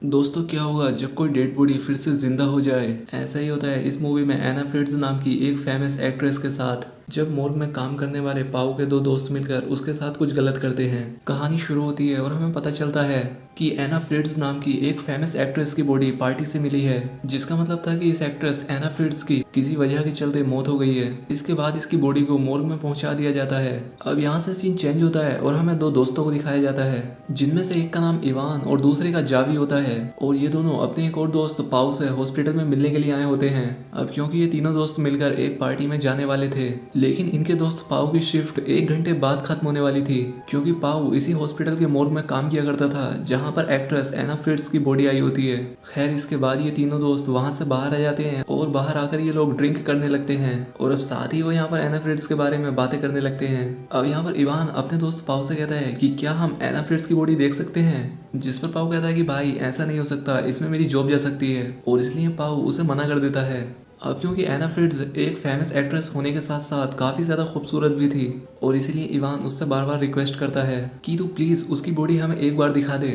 दोस्तों क्या होगा जब कोई डेड बॉडी फिर से जिंदा हो जाए। ऐसा ही होता है इस मूवी में एना फ्रिट्ज नाम की एक फेमस एक्ट्रेस के साथ। जब मोर्ग में काम करने वाले पाओ के दो दोस्त मिलकर उसके साथ कुछ गलत करते हैं। कहानी शुरू होती है और हमें पता चलता है कि एना फ्रिट्ज नाम की एक फेमस एक्ट्रेस की बॉडी पार्टी से मिली है, जिसका मतलब था कि इस एक्ट्रेस एना फ्रिट्ज की किसी वजह के चलते मौत हो गई है। इसके बाद इसकी बॉडी को मोर्ग में पहुंचा दिया जाता है। अब यहाँ से सीन चेंज होता है और हमें दो दोस्तों को दिखाया जाता है, जिनमें से एक का नाम इवान और दूसरे का जावी होता है। और ये दोनों अपने एक और दोस्त पाउ से हॉस्पिटल में मिलने के लिए आए होते हैं। अब क्योंकि ये तीनों दोस्त मिलकर एक पार्टी में जाने वाले थे, लेकिन इनके दोस्त पाउ की शिफ्ट 1 घंटे बाद खत्म होने वाली थी, क्योंकि पाउ इसी हॉस्पिटल के मोर्ग में काम किया करता था जहाँ पर एक्ट्रेस एना फ्रिट्ज की बॉडी आई होती है। खैर इसके बाद ये तीनों दोस्त वहाँ से बाहर आ जाते हैं और बाहर आकर ये लोग ड्रिंक करने लगते हैं और अब साथ ही वो यहाँ पर एना फ्रिट्ज के बारे में बातें करने लगते हैं। अब यहाँ पर इवान अपने दोस्त पाउ से कहता है कि क्या हम एना फ्रिट्ज की बॉडी देख सकते हैं, जिस पर पाउ कहता है कि भाई ऐसा नहीं हो सकता, इसमें मेरी जॉब जा सकती है। और इसलिए पाउ उसे मना कर देता है। अब क्योंकि एना फ्रिट्ज एक फेमस एक्ट्रेस होने के साथ साथ काफ़ी ज़्यादा खूबसूरत भी थी, और इसीलिए इवान उससे बार बार रिक्वेस्ट करता है कि तू प्लीज़ उसकी बॉडी हमें एक बार दिखा दे,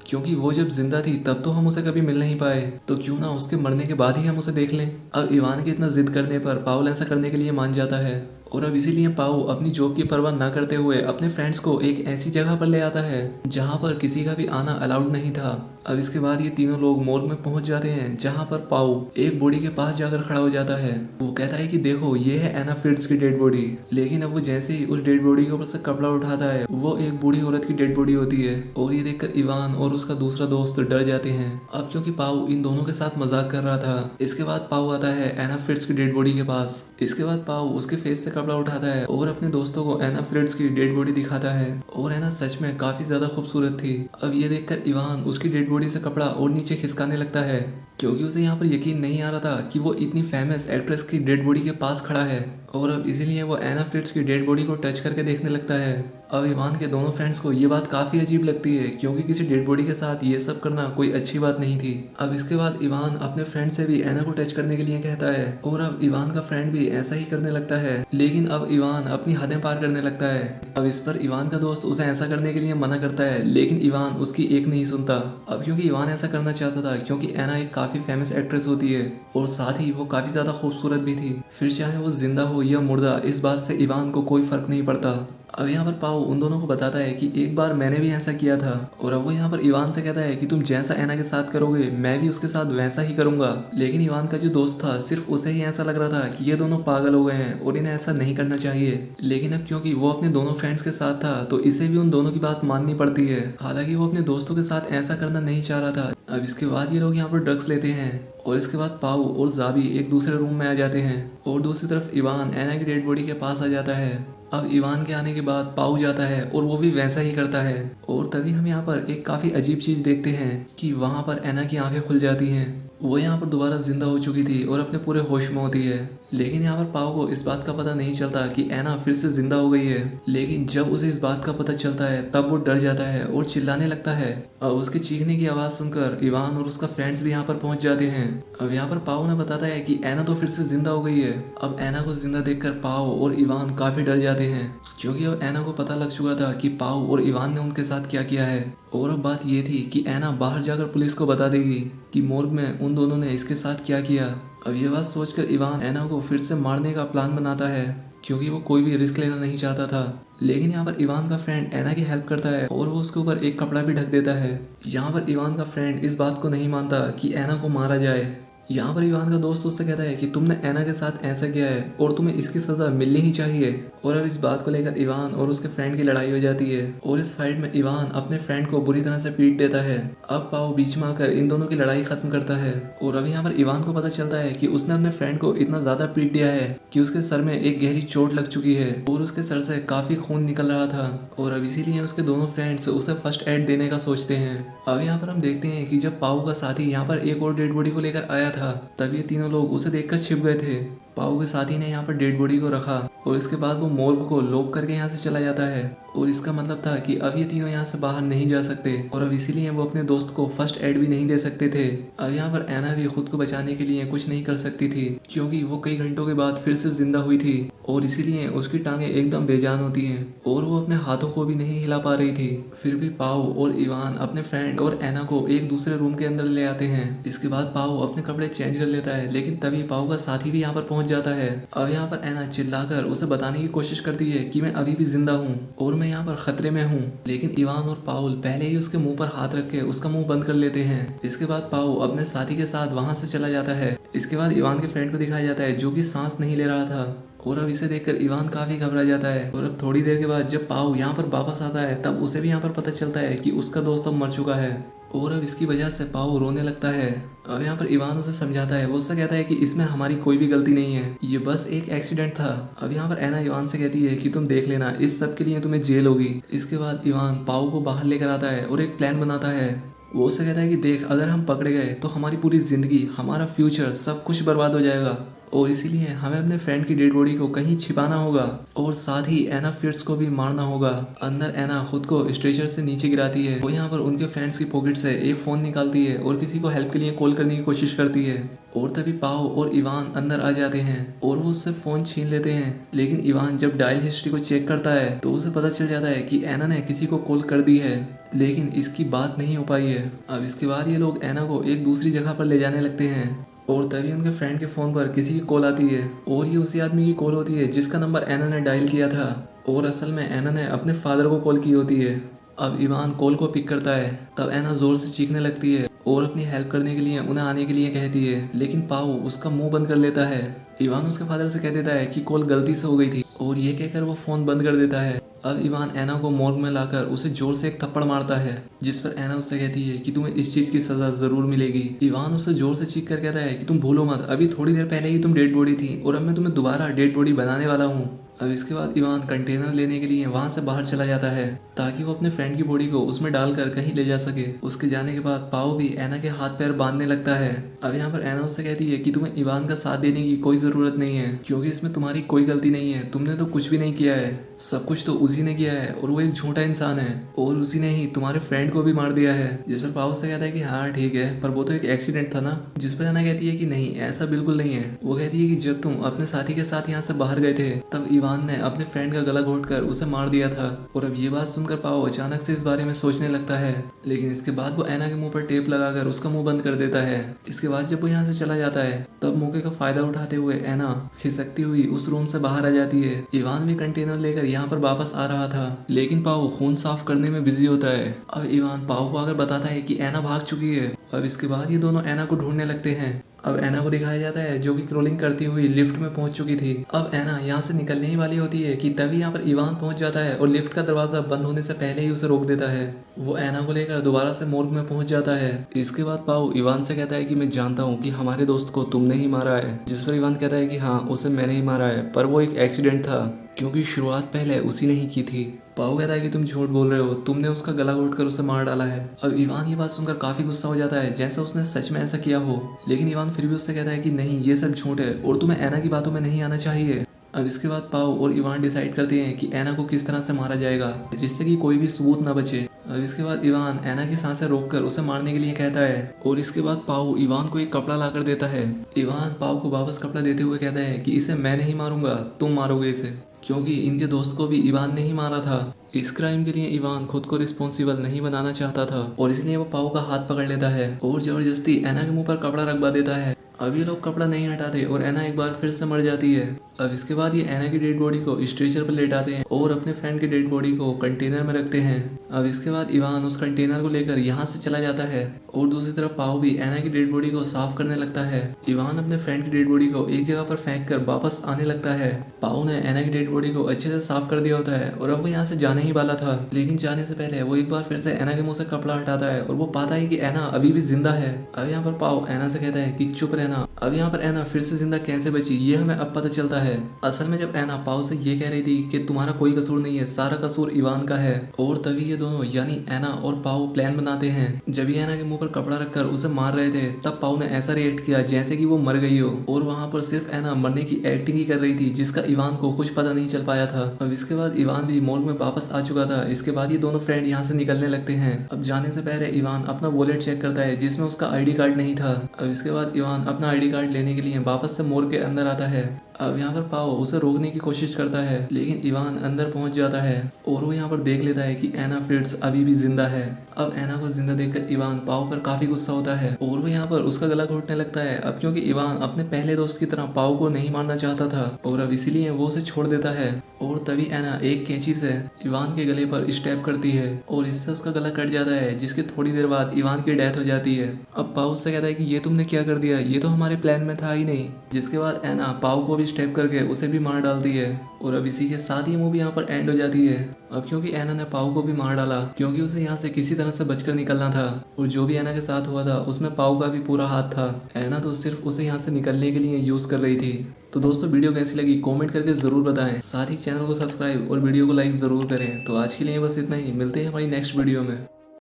क्योंकि वो जब जिंदा थी तब तो हम उसे कभी मिल नहीं पाए, तो क्यों ना उसके मरने के बाद ही हम उसे देख लें। अब इवान के इतना जिद करने पर पाउल ऐसा करने के लिए मान जाता है, और अब इसीलिए पाउ अपनी जॉब की परवाह ना करते हुए अपने फ्रेंड्स को एक ऐसी जगह पर ले आता है जहाँ पर किसी का भी आना अलाउड नहीं था। अब इसके बाद ये तीनों लोग मोर्ग में पहुंच जाते हैं, जहाँ पर पाउ एक बॉडी के पास जाकर खड़ा हो जाता है। वो कहता है कि देखो ये है एना फ्रिट्ज की डेड बॉडी, लेकिन अब वो जैसे ही उस डेड बॉडी के ऊपर से कपड़ा उठाता है वो एक बूढ़ी औरत की डेड बॉडी होती है। और ये देखकर इवान और उसका दूसरा दोस्त डर जाते हैं, अब क्योंकि पाउ इन दोनों के साथ मजाक कर रहा था। इसके बाद पाउ आता है एना फ्रिट्ज की डेड बॉडी के पास। इसके बाद पाउ उसके फेस से कपड़ा उठाता है और अपने दोस्तों को एना फ्रिट्ज की डेड बॉडी दिखाता है, और एना सच में काफी ज्यादा खूबसूरत थी। अब ये देखकर इवान उसकी डेड बॉडी से कपड़ा और नीचे खिसकाने लगता है, क्योंकि उसे यहाँ पर यकीन नहीं आ रहा था कि वो इतनी फेमस एक्ट्रेस की डेड बॉडी के पास खड़ा है। और अब इसीलिए वो एना फ्रिट्ज की डेड बॉडी को टच करके देखने लगता है। अब इवान के दोनों फ्रेंड्स को ये बात काफ़ी अजीब लगती है, क्योंकि किसी डेड बॉडी के साथ ये सब करना कोई अच्छी बात नहीं थी। अब इसके बाद इवान अपने फ्रेंड से भी एना को टच करने के लिए कहता है, और अब इवान का फ्रेंड भी ऐसा ही करने लगता है, लेकिन अब इवान अपनी हदें पार करने लगता है। अब इस पर इवान का दोस्त उसे ऐसा करने के लिए मना करता है, लेकिन इवान उसकी एक नहीं सुनता। अब क्योंकि इवान ऐसा करना चाहता था, क्योंकि एना एक काफ़ी फेमस एक्ट्रेस होती है और साथ ही वो काफ़ी ज़्यादा खूबसूरत भी थी, फिर चाहे वो जिंदा हो या मुर्दा इस बात से इवान को कोई फर्क नहीं पड़ता। अब यहाँ पर पाओ उन दोनों को बताता है कि एक बार मैंने भी ऐसा किया था, और अब वो यहाँ पर इवान से कहता है कि तुम जैसा एना के साथ करोगे मैं भी उसके साथ वैसा ही करूंगा। लेकिन इवान का जो दोस्त था सिर्फ उसे ही ऐसा लग रहा था कि ये दोनों पागल हो गए हैं और इन्हें ऐसा नहीं करना चाहिए। लेकिन अब क्योंकि वो अपने दोनों फ्रेंड्स के साथ था तो इसे भी उन दोनों की बात माननी पड़ती है, हालांकि वो अपने दोस्तों के साथ ऐसा करना नहीं चाह रहा था। अब इसके बाद ये लोग यहाँ पर ड्रग्स लेते हैं, और इसके बाद पाउ और जाबी एक दूसरे रूम में आ जाते हैं, और दूसरी तरफ इवान एना की डेड बॉडी के पास आ जाता है। अब इवान के आने के बाद पाउ जाता है और वो भी वैसा ही करता है, और तभी हम यहाँ पर एक काफ़ी अजीब चीज़ देखते हैं कि वहाँ पर एना की आंखें खुल जाती हैं। वो यहाँ पर दोबारा जिंदा हो चुकी थी और अपने पूरे होश में होती है, लेकिन यहाँ पर पाउ को इस बात का पता नहीं चलता कि एना फिर से जिंदा हो गई है। लेकिन जब उसे इस बात का पता चलता है तब वो डर जाता है और चिल्लाने लगता है। अब उसके चीखने की आवाज़ सुनकर इवान और उसका फ्रेंड्स भी यहाँ पर पहुंच जाते हैं। अब यहाँ पर पाउ ने बताता है कि एना तो फिर से जिंदा हो गई है। अब एना को जिंदा देखकर पाउ और इवान काफ़ी डर जाते हैं, क्योंकि अब एना को पता लग चुका था कि पाउ और इवान ने उनके साथ क्या किया है। और अब बात ये थी कि एना बाहर जाकर पुलिस को बता देगी कि मोर्ग में उन दोनों ने इसके साथ क्या किया। अब ये बात सोचकर इवान एना को फिर से मारने का प्लान बनाता है, क्योंकि वो कोई भी रिस्क लेना नहीं चाहता था। लेकिन यहाँ पर इवान का फ्रेंड एना की हेल्प करता है और वो उसके ऊपर एक कपड़ा भी ढक देता है। यहाँ पर इवान का फ्रेंड इस बात को नहीं मानता कि एना को मारा जाए। यहाँ पर इवान का दोस्त उससे कहता है कि तुमने एना के साथ ऐसा किया है और तुम्हें इसकी सजा मिलनी ही चाहिए। और अब इस बात को लेकर इवान और उसके फ्रेंड की लड़ाई हो जाती है, और इस फाइट में इवान अपने फ्रेंड को बुरी तरह से पीट देता है। अब पाओ बीच में आकर इन दोनों की लड़ाई खत्म करता है, और अब यहाँ पर इवान को पता चलता है कि उसने अपने फ्रेंड को इतना ज्यादा पीट दिया है कि उसके सर में एक गहरी चोट लग चुकी है और उसके सर से काफी खून निकल रहा था। और अब इसीलिए उसके दोनों फ्रेंड्स उसे फर्स्ट एड देने का सोचते हैं। अब यहाँ पर हम देखते हैं कि जब पाओ का साथी यहाँ पर एक और डेड बॉडी को लेकर आया था, तब ये तीनों लोग उसे देखकर छिप गए थे। पाओ के साथी ने यहाँ पर डेड बॉडी को रखा और इसके बाद वो मोर्ग को लॉक करके यहाँ से चला जाता है। और इसका मतलब था कि अब ये तीनों यहाँ से बाहर नहीं जा सकते और अब इसीलिए वो अपने दोस्त को फर्स्ट एड भी नहीं दे सकते थे। अब यहाँ पर एना भी खुद को बचाने के लिए कुछ नहीं कर सकती थी क्योंकि वो कई घंटों के बाद फिर से जिंदा हुई थी और इसीलिए उसकी टांगे एकदम बेजान होती हैं और वो अपने हाथों को भी नहीं हिला पा रही थी। फिर भी पाओ और इवान अपने फ्रेंड और एना को एक दूसरे रूम के अंदर ले आते हैं। इसके बाद पाओ अपने कपड़े चेंज कर लेता है लेकिन तभी पाओ का साथी भी यहाँ पर पहुंच जाता है। अब यहाँ पर एना चिल्लाकर उसे बताने की कोशिश करती है कि मैं अभी भी जिंदा हूँ और मैं यहाँ पर खतरे में हूँ, लेकिन इवान और पाउल पहले ही उसके मुंह पर हाथ रख के उसका मुंह बंद कर लेते हैं। इसके बाद पाओ अपने साथी के साथ वहां से चला जाता है। इसके बाद इवान के फ्रेंड को दिखाया जाता है जो कि सांस नहीं ले रहा था और अब इसे देखकर इवान काफी घबरा जाता है। और अब थोड़ी देर के बाद जब पाओ यहाँ पर वापस आता है तब उसे भी यहाँ पर पता चलता है कि उसका दोस्त अब मर चुका है और अब इसकी वजह से पाओ रोने लगता है। अब यहाँ पर इवान उसे समझाता है, वो उससे कहता है कि इसमें हमारी कोई भी गलती नहीं है, ये बस एक एक्सीडेंट था। अब यहाँ पर एना इवान से कहती है कि तुम देख लेना, इस सब के लिए तुम्हें जेल होगी। इसके बाद इवान पाओ को बाहर लेकर आता है और एक प्लान बनाता है। वो उससे कहता है कि देख, अगर हम पकड़े गए तो हमारी पूरी जिंदगी, हमारा फ्यूचर सब कुछ बर्बाद हो जाएगा और इसीलिए हमें अपने फ्रेंड की डेड बॉडी को कहीं छिपाना होगा और साथ ही एना फिट्स को भी मारना होगा। अंदर एना खुद को स्ट्रेचर से नीचे गिराती है। वो यहाँ पर उनके फ्रेंड्स की पॉकेट से एक फोन निकालती है और किसी को हेल्प के लिए कॉल करने की कोशिश करती है और तभी पाओ और इवान अंदर आ जाते हैं और वो उससे फोन छीन लेते हैं। लेकिन इवान जब डायल हिस्ट्री को चेक करता है तो उसे पता चल जाता है कि एना ने किसी को कॉल कर दी है, लेकिन इसकी बात नहीं हो पाई है। अब इसके बाद ये लोग एना को एक दूसरी जगह पर ले जाने लगते हैं और तभी उनके फ्रेंड के फ़ोन पर किसी की कॉल आती है और ये उसी आदमी की कॉल होती है जिसका नंबर एना ने डायल किया था और असल में एना ने अपने फादर को कॉल की होती है। अब इवान कॉल को पिक करता है तब एना ज़ोर से चीखने लगती है और अपनी हेल्प करने के लिए उन्हें आने के लिए कहती है, लेकिन पाओ उसका मुंह बंद कर लेता है। इवान उसके फादर से कह देता है कि कॉल गलती से हो गई थी और ये कहकर वो फ़ोन बंद कर देता है। अब इवान एना को मॉर्ग में लाकर उसे जोर से एक थप्पड़ मारता है जिस पर एना उससे कहती है कि तुम्हें इस चीज़ की सज़ा ज़रूर मिलेगी। इवान उससे जोर से चीख कर कहता है कि तुम भूलो मत, अभी थोड़ी देर पहले ही तुम डेड बॉडी थी और अब मैं तुम्हें दोबारा डेड बॉडी बनाने वाला हूँ। अब इसके बाद इवान कंटेनर लेने के लिए वहां से बाहर चला जाता है ताकि वो अपने फ्रेंड की बॉडी को उसमें डालकर कहीं ले जा सके। उसके जाने के बाद पाओ भी एना के हाथ पैर बांधने लगता है। अब यहाँ पर एना उससे कहती है कि तुम्हें इवान का साथ देने की कोई ज़रूरत नहीं है क्योंकि इसमें तुम्हारी कोई गलती नहीं है, तुमने तो कुछ भी नहीं किया है, सब कुछ तो उसी ने किया है और वो एक झूठा इंसान है और उसी ने ही तुम्हारे फ्रेंड को भी मार दिया है। जिस पर पाओ से कहता है कि हाँ ठीक है, पर वो तो एक एक्सीडेंट था ना। जिस पर एना कहती है कि नहीं, ऐसा बिल्कुल नहीं है। वो कहती है कि जब तुम अपने साथी के साथ यहाँ से बाहर गए थे तब इवान ने अपने फ्रेंड का गला घोटकर उसे मार दिया था। और अब ये बात सुनकर पाओ अचानक से इस बारे में सोचने लगता है, लेकिन इसके बाद वो एना के मुंह पर टेप लगाकर उसका मुंह बंद कर देता है। इसके बाद जब वो यहाँ से चला जाता है तब मौके का फायदा उठाते हुए एना खिसकती हुई उस रूम से बाहर आ जाती है। इवान भी कंटेनर लेकर यहाँ पर वापस आ रहा था, लेकिन पाओ खून साफ करने में बिजी होता है। अब इवान पाओ को आकर बताता है कि एना भाग चुकी है। अब इसके बाद ये दोनों एना को ढूंढने लगते हैं। अब एना को दिखाया जाता है जो कि क्रॉलिंग करती हुई लिफ्ट में पहुंच चुकी थी। अब एना यहाँ से निकलने ही वाली होती है कि तभी यहाँ पर इवान पहुंच जाता है और लिफ्ट का दरवाजा बंद होने से पहले ही उसे रोक देता है। वो एना को लेकर दोबारा से मोर्ग में पहुंच जाता है। इसके बाद पाओ इवान से कहता है कि मैं जानता हूँ कि हमारे दोस्त को तुमने ही मारा है। जिस पर इवान कहता है कि हाँ, उसे मैंने ही मारा है, पर वो एक एक्सीडेंट था क्योंकि शुरुआत पहले उसी ने ही की थी। पाओ कहता है कि तुम झूठ बोल रहे हो, तुमने उसका गला घोटकर उसे मार डाला है। अब इवान ये बात सुनकर काफी गुस्सा हो जाता है जैसे उसने सच में ऐसा किया हो, लेकिन इवान फिर भी उससे कहता है कि नहीं, ये सब झूठ है और तुम्हें एना की बातों में नहीं आना चाहिए। अब इसके बाद पाओ और इवान डिसाइड करते हैं कि एना को किस तरह से मारा जाएगा जिससे कि कोई भी सबूत ना बचे। अब इसके बाद इवान एना की सांसें रोककर उसे मारने के लिए कहता है और इसके बाद पाओ इवान को एक कपड़ा लाकर देता है। इवान पाओ को वापस कपड़ा देते हुए कहता है कि इसे मैं नहीं मारूंगा, तुम मारोगे इसे, क्योंकि इनके दोस्त को भी इवान ने ही मारा था। इस क्राइम के लिए इवान खुद को रिस्पॉन्सिबल नहीं बनाना चाहता था और इसलिए वो पाओ का हाथ पकड़ लेता है और जबरदस्ती एना के मुंह पर कपड़ा रखवा देता है। अब ये लोग कपड़ा नहीं हटाते और एना एक बार फिर से मर जाती है। अब इसके बाद ये एना की डेड बॉडी को स्ट्रेचर पर लेटाते हैं और अपने फ्रेंड की डेड बॉडी को कंटेनर में रखते हैं। अब इसके बाद इवान उस कंटेनर को लेकर यहाँ से चला जाता है और दूसरी तरफ पाओ भी एना की डेड बॉडी को साफ करने लगता है। इवान अपने फ्रेंड की डेड बॉडी को एक जगह पर फेंक कर वापस आने लगता है। पाओ ने एना की डेड बॉडी को अच्छे से साफ कर दिया होता है और अब वो यहाँ से जाने ही वाला था, लेकिन जाने से पहले वो एक बार फिर से एना के मुंह से कपड़ा हटाता है और वो पाता है कि एना अभी भी जिंदा है। अब यहाँ पर पाओ एना से कहता है कि चुप रहना। अब यहाँ पर एना फिर से जिंदा कैसे बची ये हमें अब पता चलता है। असल में जब एना पाओ से ये कह रही थी कि तुम्हारा कोई कसूर नहीं है, सारा कसूर इवान का है, और तभी ये दोनों यानी एना और पाओ प्लान बनाते हैं। जब ये एना के मुंह पर कपड़ा रखकर उसे मार रहे थे तब पाओ ने ऐसा रिएक्ट किया जैसे कि वो मर गई हो, और वहां पर सिर्फ एना मरने की एक्टिंग ही कर रही थी जिसका इवान को कुछ पता नहीं चल पाया था। अब इसके बाद इवान भी मोर्ग में वापस आ चुका था। इसके बाद ये दोनों फ्रेंड यहाँ से निकलने लगते हैं। अब जाने से पहले इवान अपना वॉलेट चेक करता है जिसमें उसका आईडी कार्ड नहीं था। अब इसके बाद इवान अपना आईडी कार्ड लेने के लिए वापस से मोर्ग के अंदर आता है। अब यहाँ पर पाओ उसे रोकने की कोशिश करता है, लेकिन इवान अंदर पहुंच जाता है और वो यहाँ पर देख लेता है कि एना फ्रिट्ज अभी भी जिंदा है। अब एना को जिंदा देखकर इवान पाओ पर काफी गुस्सा होता है और वो यहाँ पर उसका गला घोटने लगता है। अब क्योंकि इवान अपने पहले दोस्त की तरह पाओ को नहीं मारना चाहता था और अब इसीलिए वो उसे छोड़ देता है, और तभी एना एक कैंची से इवान के गले पर स्टैब करती है और इससे उसका गला कट जाता है, जिसके थोड़ी देर बाद इवान की डेथ हो जाती है। अब पाओ उससे कहता है कि ये तुमने क्या कर दिया, ये तो हमारे प्लान में था ही नहीं। जिसके बाद एना पाओ को भी स्टेप करके उसे भी मार डालती है और अब इसी के साथ ही मूवी यहाँ पर एंड हो जाती है। अब क्योंकि एना ने पाओ को भी मार डाला क्योंकि उसे यहाँ से किसी तरह से बचकर निकलना था, और जो भी एना के साथ हुआ था उसमें पाओ का भी पूरा हाथ था। एना तो सिर्फ उसे यहाँ से निकलने के लिए यूज कर रही थी। तो दोस्तों वीडियो कैसी लगी कमेंट करके जरूर बताएं, साथ ही चैनल को सब्सक्राइब और वीडियो को लाइक जरूर करें। तो आज के लिए बस इतना ही, मिलते हैं हमारी नेक्स्ट वीडियो में।